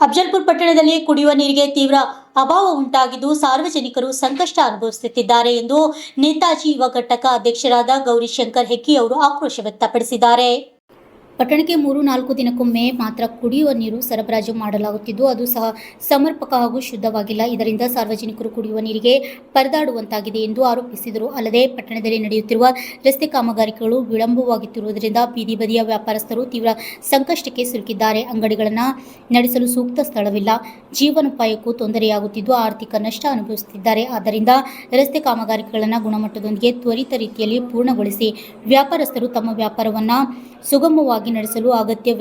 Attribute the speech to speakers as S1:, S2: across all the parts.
S1: ಅಫಜಲ್ಪುರ ಪಟ್ಟಣದಲ್ಲಿ ಕುಡಿಯುವ ನೀರಿಗೆ ತೀವ್ರ ಅಭಾವ ಉಂಟಾಗಿದ್ದು ಸಾರ್ವಜನಿಕರು ಸಂಕಷ್ಟ ಅನುಭವಿಸುತ್ತಿದ್ದಾರೆ ಎಂದು ನೇತಾಜಿ ಯುವ ಘಟಕ ಅಧ್ಯಕ್ಷರಾದ ಗೌರಿಶಂಕರ್ ಹೆಗ್ಗಿ ಅವರು ಆಕ್ರೋಶ ವ್ಯಕ್ತಪಡಿಸಿದ್ದಾರೆ. ಪಟ್ಟಣಕ್ಕೆ 3-4 ದಿನಕ್ಕೊಮ್ಮೆ ಮಾತ್ರ ಕುಡಿಯುವ ನೀರು ಸರಬರಾಜು ಮಾಡಲಾಗುತ್ತಿದ್ದು ಅದು ಸಹ ಸಮರ್ಪಕ ಹಾಗೂ ಶುದ್ಧವಾಗಿಲ್ಲ. ಇದರಿಂದ ಸಾರ್ವಜನಿಕರು ಕುಡಿಯುವ ನೀರಿಗೆ ಪರದಾಡುವಂತಾಗಿದೆ ಎಂದು ಆರೋಪಿಸಿದರು. ಅಲ್ಲದೆ ಪಟ್ಟಣದಲ್ಲಿ ನಡೆಯುತ್ತಿರುವ ರಸ್ತೆ ಕಾಮಗಾರಿಗಳು ವಿಳಂಬವಾಗುತ್ತಿರುವುದರಿಂದ ಬೀದಿ ಬದಿಯ ವ್ಯಾಪಾರಸ್ಥರು ತೀವ್ರ ಸಂಕಷ್ಟಕ್ಕೆ ಸಿಲುಕಿದ್ದಾರೆ. ಅಂಗಡಿಗಳನ್ನು ನಡೆಸಲು ಸೂಕ್ತ ಸ್ಥಳವಿಲ್ಲ. ಜೀವನೋಪಾಯಕ್ಕೂ ತೊಂದರೆಯಾಗುತ್ತಿದ್ದು ಆರ್ಥಿಕ ನಷ್ಟ ಅನುಭವಿಸುತ್ತಿದ್ದಾರೆ. ಆದ್ದರಿಂದ ರಸ್ತೆ ಕಾಮಗಾರಿಗಳನ್ನು ಗುಣಮಟ್ಟದೊಂದಿಗೆ ತ್ವರಿತ ರೀತಿಯಲ್ಲಿ ಪೂರ್ಣಗೊಳಿಸಿ ವ್ಯಾಪಾರಸ್ಥರು ತಮ್ಮ ವ್ಯಾಪಾರವನ್ನು ಸುಗಮವಾಗಿ ನಡೆಸಲು ಅಗತ್ಯ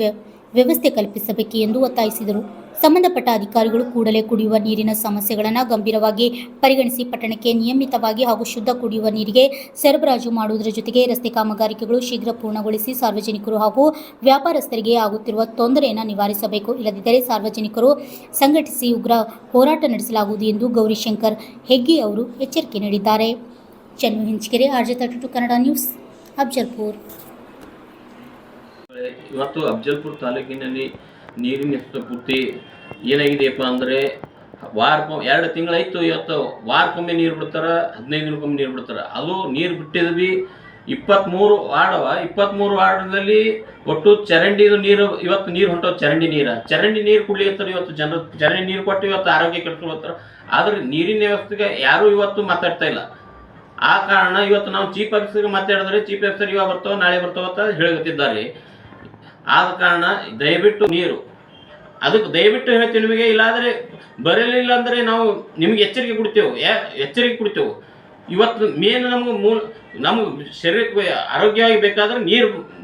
S1: ವ್ಯವಸ್ಥೆ ಕಲ್ಪಿಸಬೇಕು ಎಂದು ಒತ್ತಾಯಿಸಿದರು. ಸಂಬಂಧಪಟ್ಟ ಅಧಿಕಾರಿಗಳು ಕೂಡಲೇ ಕುಡಿಯುವ ನೀರಿನ ಸಮಸ್ಯೆಗಳನ್ನು ಗಂಭೀರವಾಗಿ ಪರಿಗಣಿಸಿ ಪಟ್ಟಣಕ್ಕೆ ನಿಯಮಿತವಾಗಿ ಹಾಗೂ ಶುದ್ಧ ಕುಡಿಯುವ ನೀರಿಗೆ ಸರಬರಾಜು ಮಾಡುವುದರ ಜೊತೆಗೆ ರಸ್ತೆ ಕಾಮಗಾರಿಕೆಗಳು ಶೀಘ್ರ ಪೂರ್ಣಗೊಳಿಸಿ ಸಾರ್ವಜನಿಕರು ಹಾಗೂ ವ್ಯಾಪಾರಸ್ಥರಿಗೆ ಆಗುತ್ತಿರುವ ತೊಂದರೆಯನ್ನು ನಿವಾರಿಸಬೇಕು. ಇಲ್ಲದಿದ್ದರೆ ಸಾರ್ವಜನಿಕರು ಸಂಘಟಿಸಿ ಉಗ್ರ ಹೋರಾಟ ನಡೆಸಲಾಗುವುದು ಎಂದು ಗೌರಿಶಂಕರ್ ಹೆಗ್ಗಿ ಅವರು ಎಚ್ಚರಿಕೆ ನೀಡಿದ್ದಾರೆ. ಚನ್ನು ಹಿಂಚಕೆರೆ, RJ32 ಕನ್ನಡ ನ್ಯೂಸ್, ಅಫಜಲ್ಪುರ.
S2: ಇವತ್ತು ಅಫಜಲ್ಪುರ ತಾಲೂಕಿನಲ್ಲಿ ನೀರಿನ ಪೂರ್ತಿ ಏನಾಗಿದೆಯಪ್ಪ ಅಂದರೆ ಎರಡು ತಿಂಗಳಾಯಿತು. ಇವತ್ತು ವಾರಕ್ಕೊಮ್ಮೆ ನೀರು ಬಿಡ್ತಾರೆ, 15 ದಿನಕ್ಕೊಮ್ಮೆ ನೀರು ಬಿಡ್ತಾರೆ. ಅದು ನೀರು ಬಿಟ್ಟಿದ್ವಿ 23 ವಾರ್ಡವ. 23 ವಾರ್ಡದಲ್ಲಿ ಒಟ್ಟು ಚರಂಡಿದು ನೀರು ಇವತ್ತು ನೀರು ಹೊಂಟೋ ಚರಂಡಿ ನೀರು ಕುಡ್ಲಿಕ್ಕೆ ಇವತ್ತು ಜನರು ಚರಂಡಿ ನೀರು ಕೊಟ್ಟು ಇವತ್ತು ಆರೋಗ್ಯ ಕೆಡ್ಸ್ಕೊಳ್ತಾರೆ. ಆದರೆ ನೀರಿನ ವ್ಯವಸ್ಥೆಗೆ ಯಾರೂ ಇವತ್ತು ಮಾತಾಡ್ತಾ ಇಲ್ಲ. ಆ ಕಾರಣ ಇವತ್ತು ನಾವು ಚೀಫ್ ಆಫೀಸರ್ಗೆ ಮಾತಾಡಿದ್ರೆ ಚೀಫ್ ಆಫೀಸರ್ ಇವಾಗ ಬರ್ತಾವೆ ನಾಳೆ ಬರ್ತಾವೆ ಅಂತ ಹೇಳುತ್ತಿದ್ದಾರೆ. ಆದ ಕಾರಣ ದಯವಿಟ್ಟು ನೀರು ಅದಕ್ಕೆ ದಯವಿಟ್ಟು ಹೇಳ್ತೀವಿ ನಿಮಗೆ. ಇಲ್ಲಾದರೆ ಬರಲಿಲ್ಲ ಅಂದರೆ ನಾವು ನಿಮಗೆ ಎಚ್ಚರಿಕೆ ಕೊಡ್ತೇವೆ. ಇವತ್ತು ಮೇನ್ ನಮ್ಗೆ ಶರೀರಕ್ಕೆ ಆರೋಗ್ಯವಾಗಿ ಬೇಕಾದ್ರೆ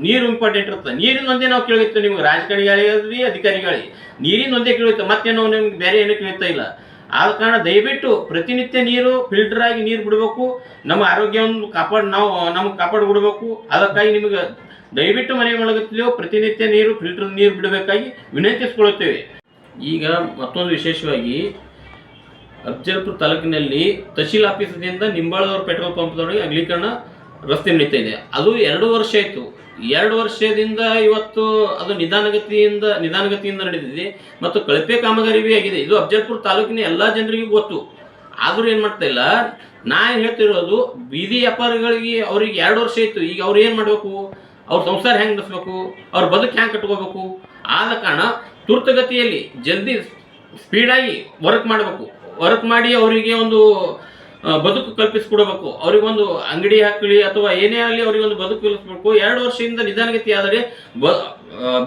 S2: ನೀರು ಇಂಪಾರ್ಟೆಂಟ್ ಇರುತ್ತೆ. ನೀರಿನೊಂದೇ ನಾವು ಕೇಳುತ್ತೆ. ನಿಮ್ಗೆ ರಾಜಕಾರಣಿಗಳಿಗಾದ್ರಿ ಅಧಿಕಾರಿಗಳಿಗೆ ನೀರಿನೊಂದೇ ಕೇಳುತ್ತೆ. ಮತ್ತೇನು ನಿಮ್ಗೆ ಬೇರೆ ಏನೂ ಕೇಳ್ತಾ ಇಲ್ಲ. ಆದ ಕಾರಣ ದಯವಿಟ್ಟು ಪ್ರತಿನಿತ್ಯ ನೀರು ಫಿಲ್ಟರ್ ಆಗಿ ನೀರು ಬಿಡಬೇಕು. ನಮ್ಮ ಆರೋಗ್ಯವನ್ನು ನಮಗೆ ಕಾಪಾಡಿಬಿಡಬೇಕು. ಅದಕ್ಕಾಗಿ ನಿಮಗೆ ದಯವಿಟ್ಟು ಮನೆ ಒಳಗತ್ತಿಯೋ ಪ್ರತಿನಿತ್ಯ ಫಿಲ್ಟರ್ ನೀರು ಬಿಡಬೇಕಾಗಿ ವಿನಂತಿಸಿಕೊಳ್ಳುತ್ತೇವೆ. ಈಗ ಮತ್ತೊಂದು ವಿಶೇಷವಾಗಿ ಅಫಜಲ್ಪುರ ತಾಲೂಕಿನಲ್ಲಿ ತಹಶೀಲ್ ಆಫೀಸದಿಂದ ನಿಂಬಾಳದವ್ರ ಪೆಟ್ರೋಲ್ ಪಂಪ್ದವರೆಗೆ ಅಗಲೀಕರಣ ರಸ್ತೆ ನಡೀತಾ ಇದೆ. ಅದು 2 ವರ್ಷ ಆಯಿತು. 2 ವರ್ಷದಿಂದ ಇವತ್ತು ಅದು ನಿಧಾನಗತಿಯಿಂದ ನಡೆದಿದೆ ಮತ್ತು ಕಳಪೆ ಕಾಮಗಾರಿ ಆಗಿದೆ. ಇದು ಅಫಜಲ್ಪುರ ತಾಲೂಕಿನ ಎಲ್ಲ ಜನರಿಗೂ ಗೊತ್ತು. ಆದರೂ ಏನು ಮಾಡ್ತಾ ಇಲ್ಲ. ನಾ ಹೇಳ್ತಿರೋದು ಬೀದಿ ವ್ಯಾಪಾರಿಗಳಿಗೆ ಅವ್ರಿಗೆ 2 ವರ್ಷ ಆಯಿತು. ಈಗ ಅವ್ರು ಏನು ಮಾಡಬೇಕು? ಅವ್ರ ಸಂಸಾರ ಹೆಂಗೆ ನಡೆಸಬೇಕು? ಅವ್ರ ಬದುಕು ಹೆಂಗೆ ಕಟ್ಕೋಬೇಕು? ಆದ ಕಾರಣ ತುರ್ತಗತಿಯಲ್ಲಿ ಜಲ್ದಿ ಸ್ಪೀಡಾಗಿ ವರ್ಕ್ ಮಾಡಿ ಅವರಿಗೆ ಒಂದು ಬದುಕು ಕಲ್ಪಿಸಿಕೊಡಬೇಕು. ಅವ್ರಿಗೊಂದು ಅಂಗಡಿ ಹಾಕಲಿ ಅಥವಾ ಏನೇ ಆಗಲಿ ಅವರಿಗೊಂದು ಬದುಕು ಕಲ್ಪಿಸಬೇಕು. 2 ವರ್ಷದಿಂದ ನಿಧಾನಗತಿ ಆದರೆ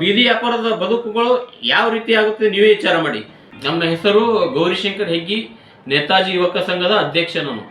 S2: ಬೀದಿ ವ್ಯಾಪಾರದ ಬದುಕುಗಳು ಯಾವ ರೀತಿ ಆಗುತ್ತೆ ನೀವೇ ವಿಚಾರ ಮಾಡಿ. ನಮ್ಮ ಹೆಸರು ಗೌರಿಶಂಕರ್ ಹೆಗ್ಗಿ, ನೇತಾಜಿ ಯುವಕ ಸಂಘದ ಅಧ್ಯಕ್ಷ ನಾನು.